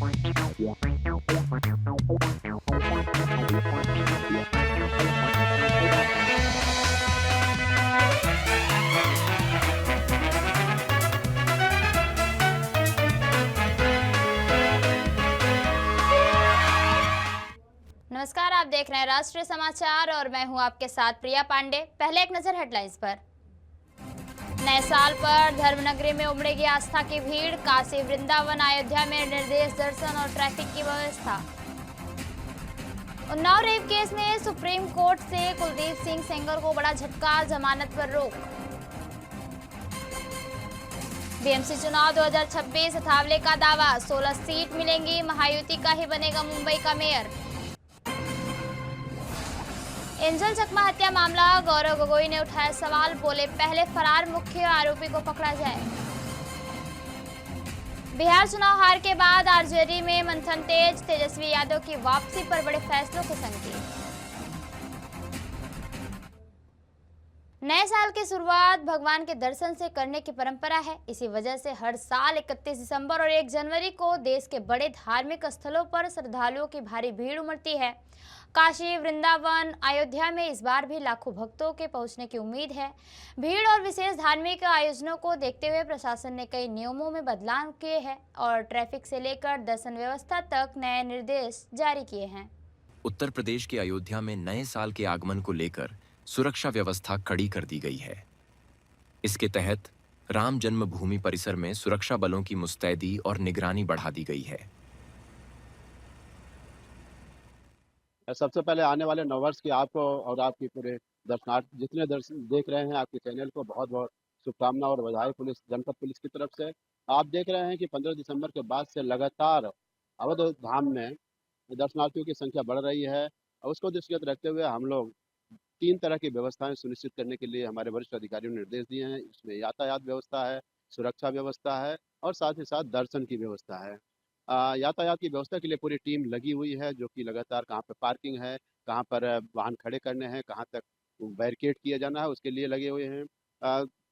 नमस्कार, आप देख रहे हैं राष्ट्रीय समाचार और मैं हूं आपके साथ प्रिया पांडे। पहले एक नजर हेडलाइंस पर। नए साल पर धर्मनगरी में उमड़ेगी आस्था की भीड़। काशी, वृंदावन, अयोध्या में निर्देश दर्शन और ट्रैफिक की व्यवस्था। उन्नाव रेप केस में सुप्रीम कोर्ट से कुलदीप सिंह सेंगर को बड़ा झटका, जमानत पर रोक। बीएमसी चुनाव 2026, अठावले का दावा, 16 सीट मिलेंगी, महायुति का ही बनेगा मुंबई का मेयर। एंजल चकमा हत्या मामला, गौरव गोगोई ने उठाया सवाल, बोले पहले फरार मुख्य आरोपी को पकड़ा जाए। बिहार चुनाव हार के बाद आरजेडी में मंथन तेज, तेजस्वी यादव की वापसी पर बड़े फैसलों के संकेत। नए साल की शुरुआत भगवान के दर्शन से करने की परंपरा है। इसी वजह से हर साल 31 दिसंबर और 1 जनवरी को देश के बड़े धार्मिक स्थलों पर श्रद्धालुओं की भारी भीड़ उमड़ती है। काशी, वृंदावन, अयोध्या में इस बार भी लाखों भक्तों के पहुंचने की उम्मीद है। भीड़ और विशेष धार्मिक आयोजनों को देखते हुए प्रशासन ने कई नियमों में बदलाव किए हैं और ट्रैफिक से लेकर दर्शन व्यवस्था तक नए निर्देश जारी किए हैं। उत्तर प्रदेश के अयोध्या में नए साल के आगमन को लेकर सुरक्षा व्यवस्था कड़ी कर दी गई है। इसके तहत राम जन्मभूमि परिसर में सुरक्षा बलों की मुस्तैदी और निगरानी बढ़ा दी गई है। सबसे पहले आने वाले नववर्ष की आपको और आपकी पूरे दर्शनार्थी जितने दर्शन देख रहे हैं आपके चैनल को बहुत बहुत शुभकामना और बधाई पुलिस जनपद पुलिस की तरफ से। आप देख रहे हैं कि 15 दिसंबर के बाद से लगातार अवध धाम में दर्शनार्थियों की संख्या बढ़ रही है और उसको दृष्टिगत रखते हुए हम लोग 3 तरह की व्यवस्थाएं सुनिश्चित करने के लिए हमारे वरिष्ठ अधिकारियों ने निर्देश दिए हैं। इसमें यातायात व्यवस्था है, सुरक्षा व्यवस्था है और साथ ही साथ दर्शन की व्यवस्था है। यातायात की व्यवस्था के लिए पूरी टीम लगी हुई है जो कि लगातार कहाँ पर पार्किंग है, कहाँ पर वाहन खड़े करने हैं, कहाँ तक बैरिकेड किया जाना है, उसके लिए लगे हुए हैं।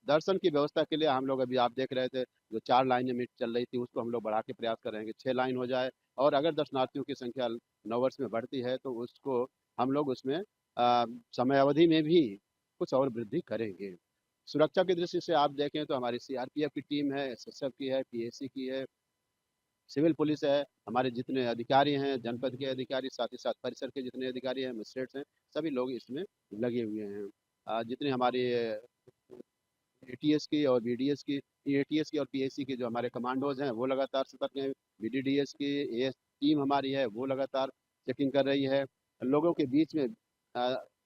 दर्शन की व्यवस्था के लिए हम लोग अभी आप देख रहे थे जो 4 लाइनें मीट चल रही थी उसको हम लोग बढ़ा के प्रयास कर रहे हैं कि 6 लाइन हो जाए और अगर दर्शनार्थियों की संख्या नववर्ष में बढ़ती है तो उसको हम लोग उसमें समय अवधि में भी कुछ और वृद्धि करेंगे। सुरक्षा की दृष्टि से आप देखें तो हमारी सीआरपीएफ की टीम है, एसएसएफ की है, पीएसी की है, सिविल पुलिस है, हमारे जितने अधिकारी हैं, जनपद के अधिकारी, साथ ही साथ परिसर के जितने अधिकारी हैं, मजिस्ट्रेट्स हैं, सभी लोग इसमें लगे हुए हैं। जितने हमारे एटीएस की और बीडीएस की, एटीएस की और पीएसी की जो हमारे कमांडोज हैं वो लगातार सतर्क हैं। बीडीडीएस की एएस टीम हमारी है वो लगातार चेकिंग कर रही है। लोगों के बीच में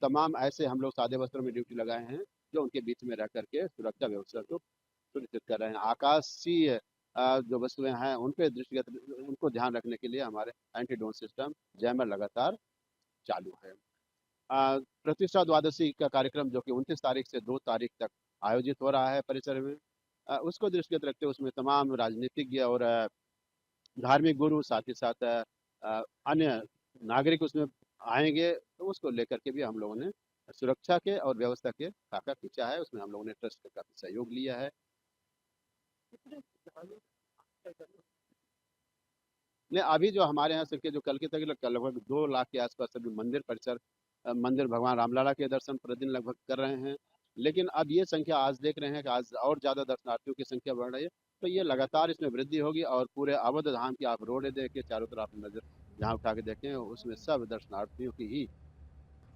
तमाम ऐसे हम लोग सादे वस्त्रों में ड्यूटी लगाए हैं जो उनके बीच में रह करके सुरक्षा व्यवस्था को सुनिश्चित कर रहे हैं। आकाशीय जो वस्तुएं हैं उन पे दृष्टिगत उनको ध्यान रखने के लिए हमारे एंटी ड्रोन सिस्टम जैमर लगातार चालू है। प्रतिष्ठा द्वादशी का कार्यक्रम जो कि 29 तारीख से 2 तारीख तक आयोजित हो रहा है परिसर में, उसको दृष्टिगत रखते हुए उसमें तमाम राजनीतिज्ञ और धार्मिक गुरु साथ ही साथ अन्य नागरिक उसमें आएंगे, तो उसको लेकर के भी हम लोगों ने सुरक्षा के और व्यवस्था के खाका खींचा है। उसमें हम लोगों ने ट्रस्ट का काफी सहयोग लिया है। नहीं, अभी जो हमारे यहाँ सिर्फ जो कल के तक लगभग 2 लाख के आसपास सभी मंदिर परिसर मंदिर भगवान रामलला के दर्शन प्रतिदिन लगभग कर रहे हैं। लेकिन अब ये संख्या आज देख रहे हैं कि आज और ज़्यादा दर्शनार्थियों की संख्या बढ़ रही है, तो ये लगातार इसमें वृद्धि होगी और पूरे अवध धाम की आप रोड देखिए, चारों तरफ नजर जहाँ उठा के देखें उसमें सब दर्शनार्थियों की ही।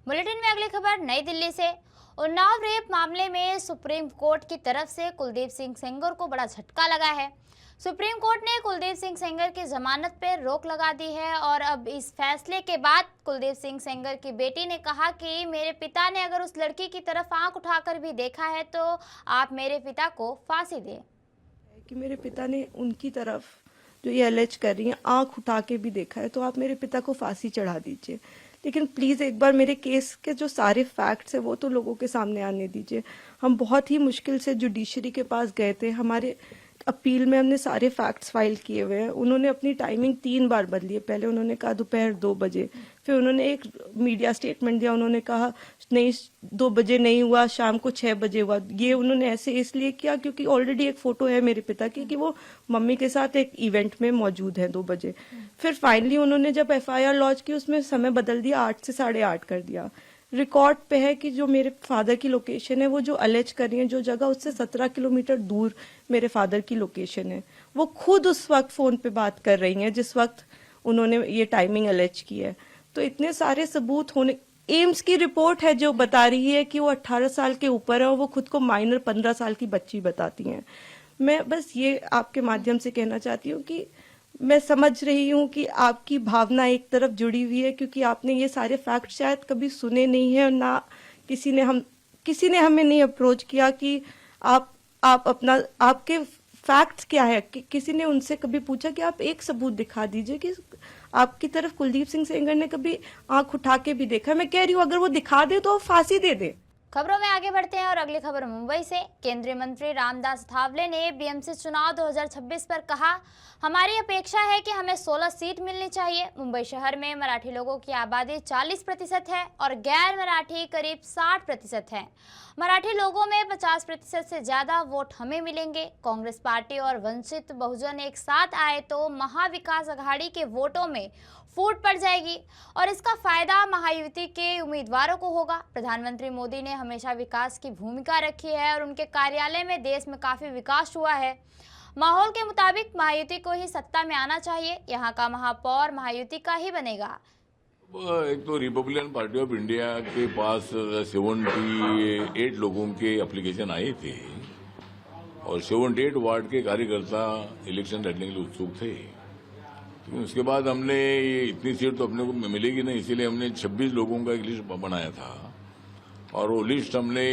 बुलेटिन में अगली खबर नई दिल्ली से। उन्नाव रेप मामले में सुप्रीम कोर्ट की तरफ से कुलदीप सिंह सेंगर को बड़ा झटका लगा है। सुप्रीम कोर्ट ने कुलदीप सिंह सेंगर की जमानत पर रोक लगा दी है और अब इस फैसले के बाद कुलदीप सिंह सेंगर की बेटी ने कहा कि मेरे पिता ने अगर उस लड़की की तरफ आंख उठाकर भी देखा है तो आप मेरे पिता को फांसी दें। कि मेरे पिता ने उनकी तरफ जो ये एलेज कर रही हैं आंख उठा के भी देखा है तो आप मेरे पिता को फांसी चढ़ा दीजिए, लेकिन प्लीज़ एक बार मेरे केस के जो सारे फैक्ट्स हैं वो तो लोगों के सामने आने दीजिए। हम बहुत ही मुश्किल से जुडिशरी के पास गए थे, हमारे अपील में हमने सारे फैक्ट्स फाइल किए हुए हैं। उन्होंने अपनी टाइमिंग 3 बार बदली है। पहले उन्होंने कहा दोपहर 2 बजे, फिर उन्होंने एक मीडिया स्टेटमेंट दिया, उन्होंने कहा नहीं 2 बजे नहीं हुआ, शाम को 6 बजे हुआ। ये उन्होंने ऐसे इसलिए किया क्योंकि ऑलरेडी एक फोटो है मेरे पिता की कि वो मम्मी के साथ एक इवेंट में मौजूद है 2 बजे। फिर फाइनली उन्होंने जब FIR लॉन्च की उसमें समय बदल दिया, 8 से 8:30 कर दिया। रिकॉर्ड पे है कि जो मेरे फादर की लोकेशन है, वो जो अलेज कर रही है, जो जगह उससे 17 किलोमीटर दूर मेरे फादर की लोकेशन है, वो खुद उस वक्त फोन पे बात कर रही हैं जिस वक्त उन्होंने ये टाइमिंग अलेज की है। तो इतने सारे सबूत होने, एम्स की रिपोर्ट है जो बता रही है कि वो 18 साल के ऊपर है और वो खुद को माइनर 15 साल की बच्ची बताती हैं। मैं बस ये आपके माध्यम से कहना चाहती हूँ कि मैं समझ रही हूँ कि आपकी भावना एक तरफ जुड़ी हुई है क्योंकि आपने ये सारे फैक्ट शायद कभी सुने नहीं है और ना किसी ने हमें नहीं अप्रोच किया कि आप अपना आपके फैक्ट्स क्या है। किसी ने उनसे कभी पूछा कि आप एक सबूत दिखा दीजिए कि आपकी तरफ कुलदीप सिंह सेंगर ने कभी आंख उठा के भी देखा। मैं कह रही हूँ अगर वो दिखा दे तो फांसी दे दे। खबरों में आगे बढ़ते हैं और अगली खबर मुंबई से। केंद्रीय मंत्री रामदास अठावले ने BMC चुनाव 2026 पर कहा, हमारी अपेक्षा है कि हमें 16 सीट मिलनी चाहिए। मुंबई शहर में मराठी लोगों की आबादी 40% है और गैर मराठी करीब 60% है। मराठी लोगों में 50% से ज्यादा वोट हमें मिलेंगे। कांग्रेस पार्टी और वंचित बहुजन एक साथ आए तो महाविकास अघाड़ी के वोटों में फूट पड़ जाएगी और इसका फायदा महायुति के उम्मीदवारों को होगा। प्रधानमंत्री मोदी ने हमेशा विकास की भूमिका रखी है और उनके कार्यालय में देश में काफी विकास हुआ है। माहौल के मुताबिक महायुति को ही सत्ता में आना चाहिए। यहाँ का महापौर महायुति का ही बनेगा। एक तो रिपब्लिकन पार्टी ऑफ इंडिया के पास 78 लोगों के एप्लीकेशन आए थे और 78 वार्ड के कार्यकर्ता इलेक्शन लड़ने के लिए उत्सुक थे। तो उसके बाद हमने ये इतनी सीट तो अपने को मिलेगी नहीं, इसीलिए हमने 26 लोगों का एक लिस्ट बनाया था और वो लिस्ट हमने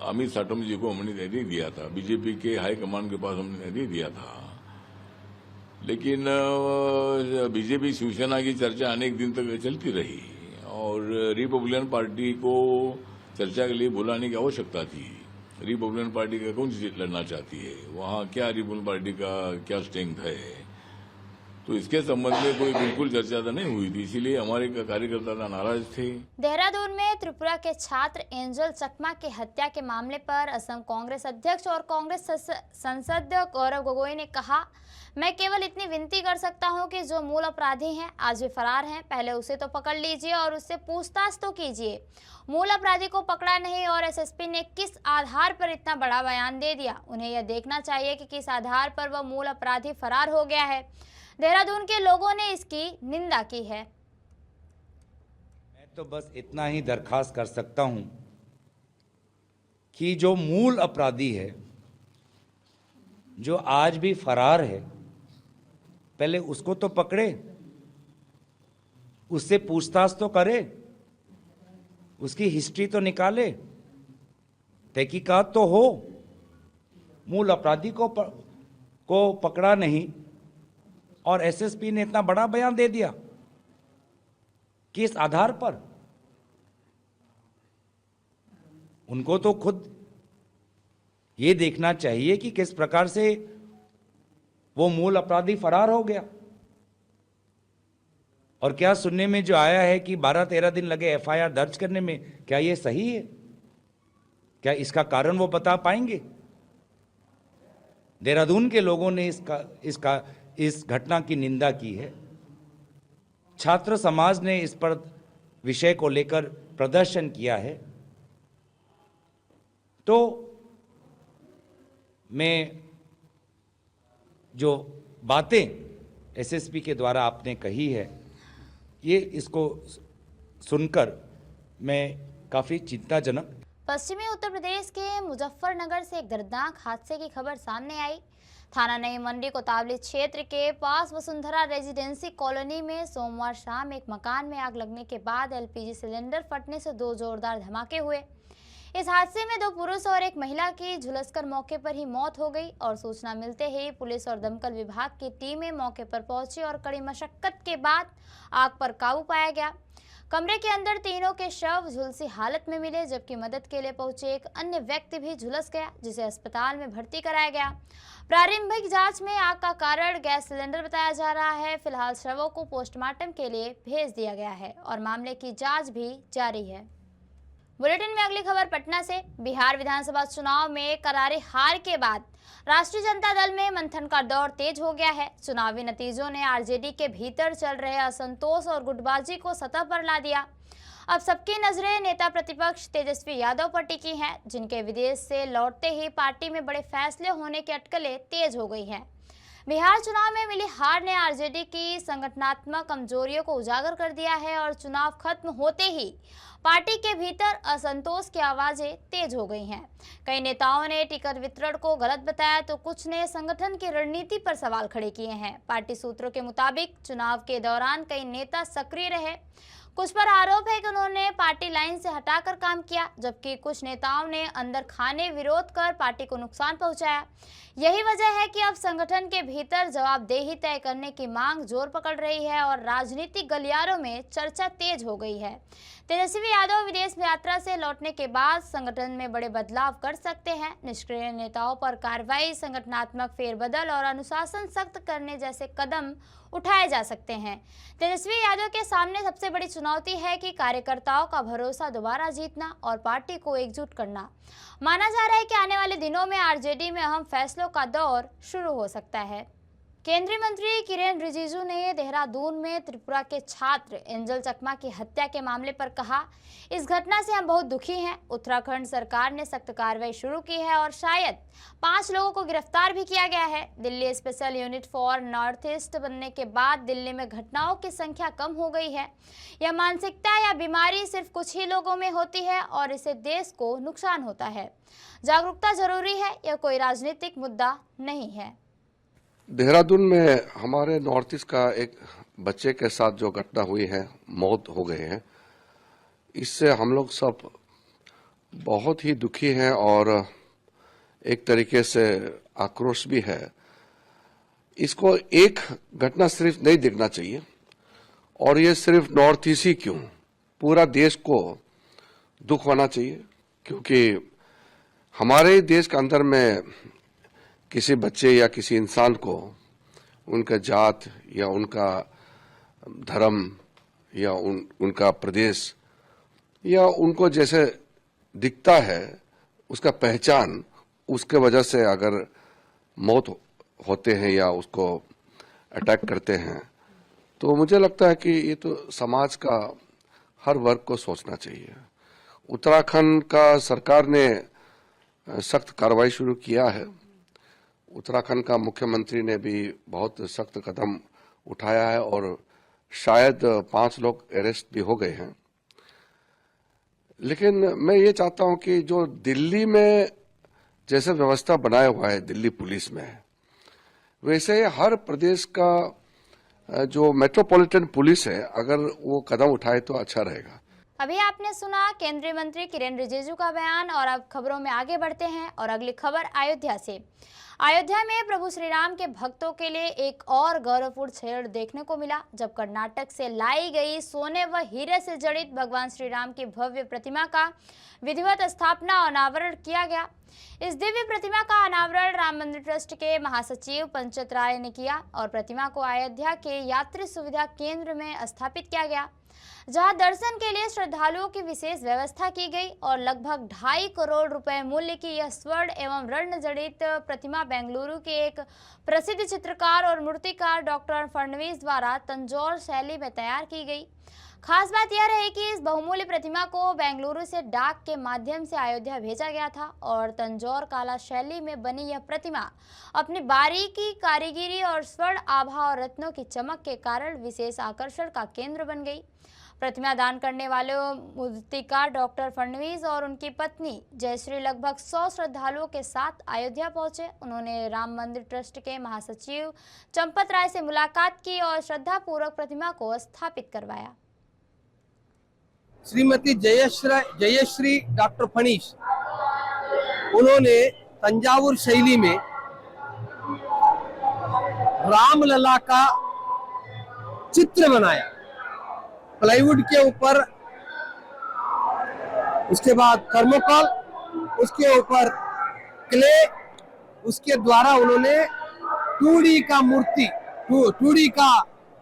अमित साटम जी को हमने दे दिया था। बीजेपी के हाई कमान के पास हमने दे दिया था, लेकिन बीजेपी शिवसेना की चर्चा अनेक दिन तक चलती रही और रिपब्लिकन पार्टी को चर्चा के लिए बुलाने की आवश्यकता थी। रिपब्लिकन पार्टी का कौन सी सीट लड़ना चाहती है, वहाँ क्या रिपब्लिकन पार्टी का क्या स्ट्रेंथ है, तो इसके संबंध में कोई बिल्कुल चर्चा तो नहीं हुई थी, इसीलिए हमारे कार्यकर्ता नाराज थे। देहरादून में त्रिपुरा के छात्र एंजल चकमा की हत्या के मामले पर असम कांग्रेस अध्यक्ष और कांग्रेस सांसद गौरव गोगोई ने कहा, मैं केवल इतनी विनती कर सकता हूं कि जो मूल अपराधी हैं आज भी फरार हैं, पहले उसे तो पकड़ लीजिए और उससे पूछताछ तो कीजिए। मूल अपराधी को पकड़ा नहीं और एसएसपी ने किस आधार पर इतना बड़ा बयान दे दिया। उन्हें यह देखना चाहिए कि किस आधार पर वह मूल अपराधी फरार हो गया है। देहरादून के लोगों ने इसकी निंदा की है। मैं तो बस इतना ही दरखास्त कर सकता हूं कि जो मूल अपराधी है, जो आज भी फरार है, पहले उसको तो पकड़े, उससे पूछताछ तो करे, उसकी हिस्ट्री तो निकाले, तहकीकात तो हो। मूल अपराधी को पकड़ा नहीं और एसएसपी ने इतना बड़ा बयान दे दिया। किस आधार पर? उनको तो खुद ये देखना चाहिए कि किस प्रकार से वो मूल अपराधी फरार हो गया। और क्या सुनने में जो आया है कि 12-13 दिन लगे एफआईआर दर्ज करने में, क्या ये सही है? क्या इसका कारण वो बता पाएंगे? देहरादून के लोगों ने इस घटना की निंदा की है। छात्र समाज ने इस पर विषय को लेकर प्रदर्शन किया है। तो मैं जो बातें एसएसपी के द्वारा आपने कही है, ये इसको सुनकर मैं काफी चिंताजनक। पश्चिमी उत्तर प्रदेश के मुजफ्फरनगर से एक दर्दनाक हादसे की खबर सामने आई। थाना नई मंडी कोतवाली क्षेत्र के पास वसुंधरा रेजिडेंसी कॉलोनी में सोमवार शाम एक मकान में आग लगने के बाद एलपीजी सिलेंडर फटने से 2 जोरदार धमाके हुए। इस हादसे में 2 पुरुष और एक महिला की झुलसकर मौके पर ही मौत हो गई और सूचना मिलते ही पुलिस और दमकल विभाग की टीमें मौके पर पहुंची और कड़ी मशक्कत के बाद आग पर काबू पाया गया। कमरे के अंदर तीनों के शव झुलसी हालत में मिले, जबकि मदद के लिए पहुंचे एक अन्य व्यक्ति भी झुलस गया, जिसे अस्पताल में भर्ती कराया गया। प्रारंभिक जांच में आग का कारण गैस सिलेंडर बताया जा रहा है। फिलहाल शवों को पोस्टमार्टम के लिए भेज दिया गया है और मामले की जांच भी जारी है। बुलेटिन में अगली खबर पटना से। बिहार विधानसभा चुनाव में करारी हार के बाद राष्ट्रीय जनता दल में मंथन का दौर तेज हो गया है। चुनावी नतीजों ने आरजेडी के भीतर चल रहे असंतोष और गुटबाजी को सतह पर ला दिया। अब सबकी नजरें नेता प्रतिपक्ष तेजस्वी यादव पर टिकी हैं, जिनके विदेश से लौटते ही पार्टी में बड़े फैसले होने की अटकलें तेज हो गई हैं। बिहार चुनाव में मिली हार ने आरजेडी की संगठनात्मक कमजोरियों को उजागर कर दिया है और चुनाव खत्म होते ही पार्टी के भीतर असंतोष की आवाजें तेज हो गई हैं। कई नेताओं ने टिकट वितरण को गलत बताया तो कुछ ने संगठन की रणनीति पर सवाल खड़े किए हैं। पार्टी सूत्रों के मुताबिक चुनाव के दौरान कई नेता सक्रिय रहे। कुछ पर आरोप है कि उन्होंने पार्टी लाइन से हटाकर काम किया, जबकि कुछ नेताओं ने अंदर खाने विरोध कर पार्टी को नुकसान पहुंचाया। यही वजह है कि अब संगठन के भीतर जवाबदेही तय करने की मांग जोर पकड़ रही है और राजनीतिक गलियारों में चर्चा तेज हो गई है। तेजस्वी यादव विदेश यात्रा से लौटने के बाद संगठन में बड़े बदलाव कर सकते हैं। निष्क्रिय नेताओं पर कार्रवाई, संगठनात्मक फेरबदल और अनुशासन सख्त करने जैसे कदम उठाए जा सकते हैं। तेजस्वी यादव के सामने सबसे बड़ी चुनौती है कि कार्यकर्ताओं का भरोसा दोबारा जीतना और पार्टी को एकजुट करना। माना जा रहा है कि आने वाले दिनों में आरजेडी में अहम फैसलों का दौर शुरू हो सकता है। केंद्रीय मंत्री किरेन रिजिजू ने देहरादून में त्रिपुरा के छात्र एंजल चकमा की हत्या के मामले पर कहा, इस घटना से हम बहुत दुखी हैं। उत्तराखंड सरकार ने सख्त कार्रवाई शुरू की है और शायद 5 लोगों को गिरफ्तार भी किया गया है। Delhi special unit for north east बनने के बाद दिल्ली में घटनाओं की संख्या कम हो गई है। यह मानसिकता या बीमारी सिर्फ कुछ ही लोगों में होती है और इससे देश को नुकसान होता है। जागरूकता जरूरी है, यह कोई राजनीतिक मुद्दा नहीं है। देहरादून में हमारे नॉर्थ ईस्ट का एक बच्चे के साथ जो घटना हुई है, मौत हो गई है, इससे हम लोग सब बहुत ही दुखी हैं और एक तरीके से आक्रोश भी है। इसको एक घटना सिर्फ नहीं देखना चाहिए और ये सिर्फ नॉर्थ ईस्ट ही क्यों, पूरा देश को दुख होना चाहिए, क्योंकि हमारे देश के अंदर में किसी बच्चे या किसी इंसान को उनका जात या उनका धर्म या उनका प्रदेश या उनको जैसे दिखता है उसका पहचान, उसके वजह से अगर मौत होते हैं या उसको अटैक करते हैं, तो मुझे लगता है कि ये तो समाज का हर वर्ग को सोचना चाहिए। उत्तराखंड का सरकार ने सख्त कार्रवाई शुरू किया है। उत्तराखंड का मुख्यमंत्री ने भी बहुत सख्त कदम उठाया है और शायद 5 लोग अरेस्ट भी हो गए हैं। लेकिन मैं ये चाहता हूं कि जो दिल्ली में जैसे व्यवस्था बनाया हुआ है दिल्ली पुलिस में, वैसे हर प्रदेश का जो मेट्रोपॉलिटन पुलिस है, अगर वो कदम उठाए तो अच्छा रहेगा। अभी आपने सुना केंद्रीय मंत्री किरेन रिजिजू का बयान और अब खबरों में आगे बढ़ते हैं और अगली खबर अयोध्या से। अयोध्या में प्रभु श्री राम के भक्तों के लिए एक और गौरवपूर्ण क्षण देखने को मिला, जब कर्नाटक से लाई गई सोने व हीरे से जड़ित भगवान श्री राम की भव्य प्रतिमा का विधिवत स्थापना और अनावरण किया गया। इस दिव्य प्रतिमा का अनावरण राम मंदिर ट्रस्ट के महासचिव पंचत राय ने किया और प्रतिमा को अयोध्या के यात्री सुविधा केंद्र में स्थापित किया गया, जहां दर्शन के लिए श्रद्धालुओं की विशेष व्यवस्था की गई और लगभग 2.5 करोड़ रुपए मूल्य की यह स्वर्ण एवं रत्न जड़ित प्रतिमा बेंगलुरु के एक प्रसिद्ध चित्रकार और मूर्तिकार डॉक्टर फडणवीस द्वारा तंजौर शैली में तैयार की गई। खास बात यह रही कि इस बहुमूल्य प्रतिमा को बेंगलुरु से डाक के माध्यम से अयोध्या भेजा गया था और तंजौर काला शैली में बनी यह प्रतिमा अपनी बारीकी, कारीगरी और स्वर्ण आभा और रत्नों की चमक के कारण विशेष आकर्षण का केंद्र बन गई। प्रतिमा दान करने वाले मूर्तिकार डॉक्टर फडणवीस और उनकी पत्नी जयश्री लगभग 100 श्रद्धालुओं के साथ अयोध्या पहुंचे। उन्होंने राम मंदिर ट्रस्ट के महासचिव चंपत राय से मुलाकात की और श्रद्धापूर्वक प्रतिमा को स्थापित करवाया। श्रीमती जयश्री डॉक्टर फणीस, उन्होंने तंजावुर शैली में रामलला का चित्र बनाया प्लाईवुड के ऊपर, उसके बाद थर्मोकॉल, उसके ऊपर क्ले, उसके द्वारा उन्होंने 2D का मूर्ति, 2D का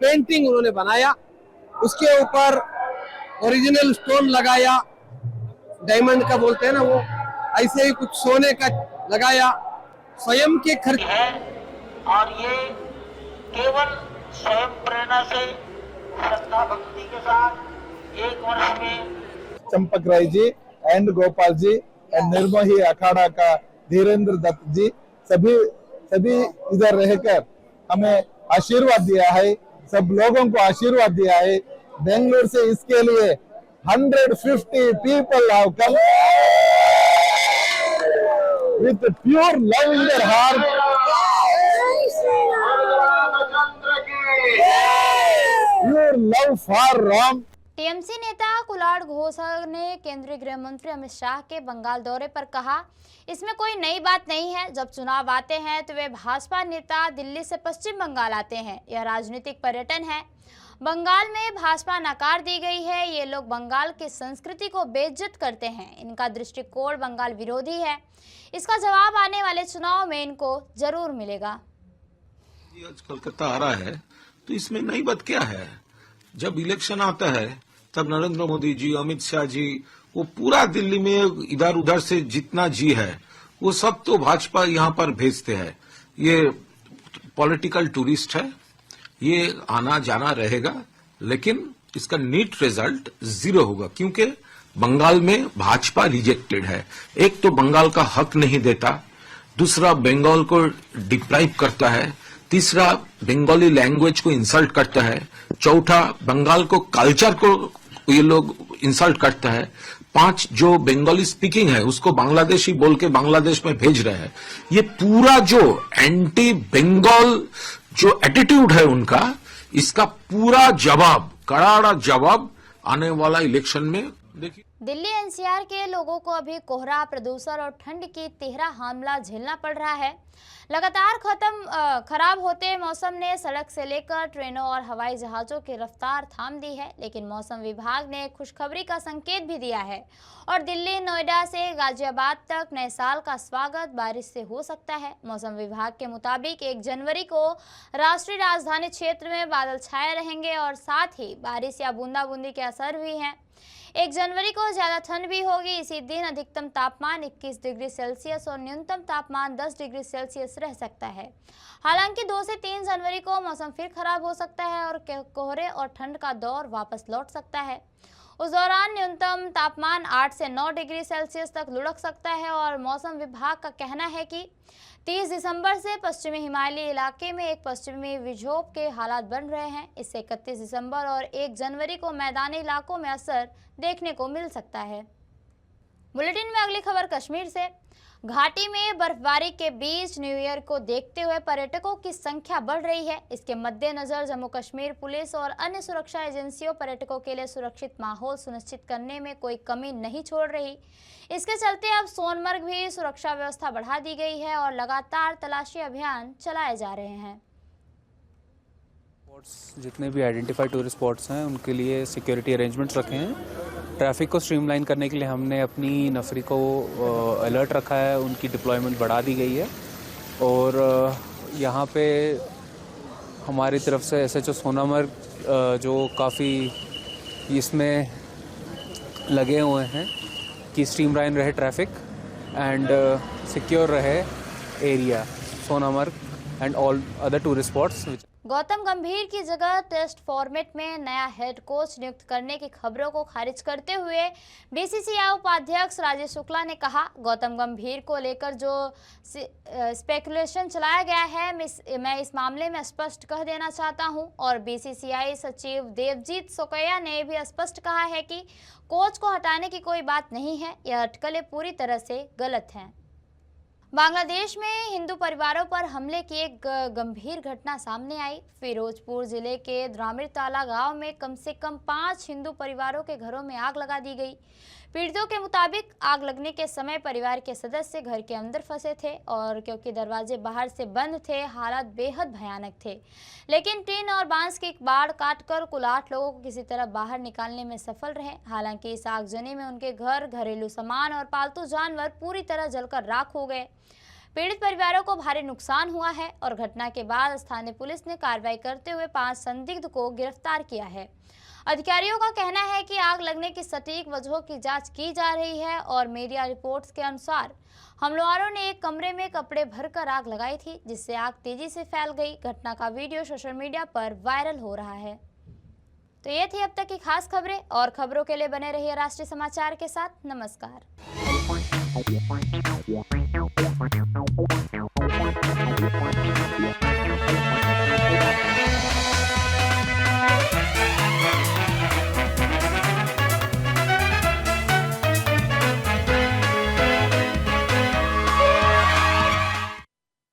पेंटिंग उन्होंने बनाया। उसके ऊपर ओरिजिनल स्टोन लगाया, डायमंड का बोलते हैं ना वो, ऐसे ही कुछ सोने का लगाया, स्वयं के खर्च है। और ये केवल स्वयं प्रेरणा से, श्रद्धा भक्ति के साथ 1 वर्ष में चंपक राय जी एंड गोपाल जी एंड निर्मोही अखाड़ा का धीरेन्द्र दत्त जी सभी इधर रहकर हमें आशीर्वाद दिया है, सब लोगों को आशीर्वाद दिया है। बेंगलुरु से इसके लिए 150 people have come with pure love in their heart. Pure love for Ram. TMC नेता कुलाड़ घोष ने केंद्रीय गृह मंत्री अमित शाह के बंगाल दौरे पर कहा, इसमें कोई नई बात नहीं है। जब चुनाव आते हैं तो वे भाजपा नेता दिल्ली से पश्चिम बंगाल आते हैं। यह राजनीतिक पर्यटन है। बंगाल में भाजपा नकार दी गई है। ये लोग बंगाल की संस्कृति को बेइज्जत करते हैं। इनका दृष्टिकोण बंगाल विरोधी है। इसका जवाब आने वाले चुनाव में इनको जरूर मिलेगा। आज कोलकाता आ रहा है तो इसमें नई बात क्या है? जब इलेक्शन आता है तब नरेंद्र मोदी जी, अमित शाह जी, वो पूरा दिल्ली में इधर उधर से जितना जी है वो सब तो भाजपा यहाँ पर भेजते हैं। ये पॉलिटिकल टूरिस्ट है, ये आना जाना रहेगा, लेकिन इसका नीट रिजल्ट 0 होगा, क्योंकि बंगाल में भाजपा रिजेक्टेड है। एक तो बंगाल का हक नहीं देता, दूसरा बंगाल को डिप्राइव करता है, तीसरा बंगाली लैंग्वेज को इंसल्ट करता है, चौथा बंगाल को कल्चर को ये लोग इंसल्ट करता है, 5 जो बंगाली स्पीकिंग है उसको बांग्लादेशी बोल के बांग्लादेश में भेज रहे हैं। ये पूरा जो एंटी बंगाल जो एटीट्यूड है उनका, इसका पूरा जवाब, करारा जवाब आने वाला इलेक्शन में देखिए। दिल्ली एनसीआर के लोगों को अभी कोहरा, प्रदूषण और ठंड की तिहरा हमला झेलना पड़ रहा है। लगातार खराब होते मौसम ने सड़क से लेकर ट्रेनों और हवाई जहाजों की रफ्तार थाम दी है, लेकिन मौसम विभाग ने खुशखबरी का संकेत भी दिया है और दिल्ली, नोएडा से गाजियाबाद तक नए साल का स्वागत बारिश से हो सकता है। मौसम विभाग के मुताबिक 1 जनवरी को राष्ट्रीय राजधानी क्षेत्र में बादल छाए रहेंगे और साथ ही बारिश या बूंदाबूंदी के असर भी हैं। 1 जनवरी को ज्यादा ठंड भी होगी। इसी दिन अधिकतम तापमान 21 डिग्री सेल्सियस और न्यूनतम तापमान 10 डिग्री सेल्सियस रह सकता है। हालांकि 2 से 3 जनवरी को मौसम फिर खराब हो सकता है और कोहरे और ठंड का दौर वापस लौट सकता है। उस दौरान न्यूनतम तापमान 8 से 9 डिग्री सेल्सियस तक लुढ़क सकता है और मौसम विभाग का कहना है कि 30 दिसंबर से पश्चिमी हिमालयी इलाके में एक पश्चिमी विक्षोभ के हालात बन रहे हैं। इससे 31 दिसंबर और 1 जनवरी को मैदानी इलाकों में असर देखने को मिल सकता है। बुलेटिन में अगली खबर कश्मीर से। घाटी में बर्फबारी के बीच न्यू ईयर को देखते हुए पर्यटकों की संख्या बढ़ रही है। इसके मद्देनजर जम्मू कश्मीर पुलिस और अन्य सुरक्षा एजेंसियों पर्यटकों के लिए सुरक्षित माहौल सुनिश्चित करने में कोई कमी नहीं छोड़ रही। इसके चलते अब सोनमर्ग भी सुरक्षा व्यवस्था बढ़ा दी गई है और लगातार तलाशी अभियान चलाए जा रहे हैं। जितने भी आइडेंटिफाइड टूरिस्ट स्पॉट्स हैं उनके लिए सिक्योरिटी अरेंजमेंट्स रखे हैं। ट्रैफिक को स्ट्रीमलाइन करने के लिए हमने अपनी नफरी को अलर्ट रखा है, उनकी डिप्लॉयमेंट बढ़ा दी गई है और यहाँ पे हमारी तरफ से एसएचओ सोनामर्ग जो काफ़ी इसमें लगे हुए हैं कि स्ट्रीमलाइन रहे ट्रैफिक एंड सिक्योर रहे area Sonamarg and all other tourist spots. Gautam गंभीर की जगह टेस्ट फॉर्मेट में नया हेड कोच नियुक्त करने की खबरों को खारिज करते हुए बीसीसीआई उपाध्यक्ष राजेश शुक्ला ने कहा, गौतम गंभीर को लेकर जो स्पेकुलेशन चलाया गया है मैं इस मामले में स्पष्ट कह देना चाहता हूं। और बीसीसीआई सचिव देवजीत सोकैया ने भी स्पष्ट कहा है कि कोच को हटाने की कोई बात नहीं है, यह अटकलें पूरी तरह से गलत हैं। बांग्लादेश में हिंदू परिवारों पर हमले की एक गंभीर घटना सामने आई। फिरोजपुर जिले के द्रामिरताला गांव में कम से कम 5 हिंदू परिवारों के घरों में आग लगा दी गई। पीड़ितों के मुताबिक आग लगने के समय परिवार के सदस्य घर के अंदर फंसे थे और क्योंकि दरवाजे बाहर से बंद थे, हालात बेहद भयानक थे। लेकिन टीन और बांस की बाड़ काटकर कुल 8 लोगों को किसी तरह बाहर निकालने में सफल रहे। हालांकि इस आगजनी में उनके घर, घरेलू सामान और पालतू जानवर पूरी तरह जलकर राख हो गए। पीड़ित परिवारों को भारी नुकसान हुआ है और घटना के बाद स्थानीय पुलिस ने कार्रवाई करते हुए 5 संदिग्ध को गिरफ्तार किया है। अधिकारियों का कहना है कि आग लगने की सटीक वजहों की जांच की जा रही है और मीडिया रिपोर्ट्स के अनुसार हमलावरों ने एक कमरे में कपड़े भरकर आग लगाई थी, जिससे आग तेजी से फैल गई। घटना का वीडियो सोशल मीडिया पर वायरल हो रहा है। तो ये थी अब तक की खास खबरें और खबरों के लिए बने रहिए राष्ट्रीय समाचार के साथ। नमस्कार।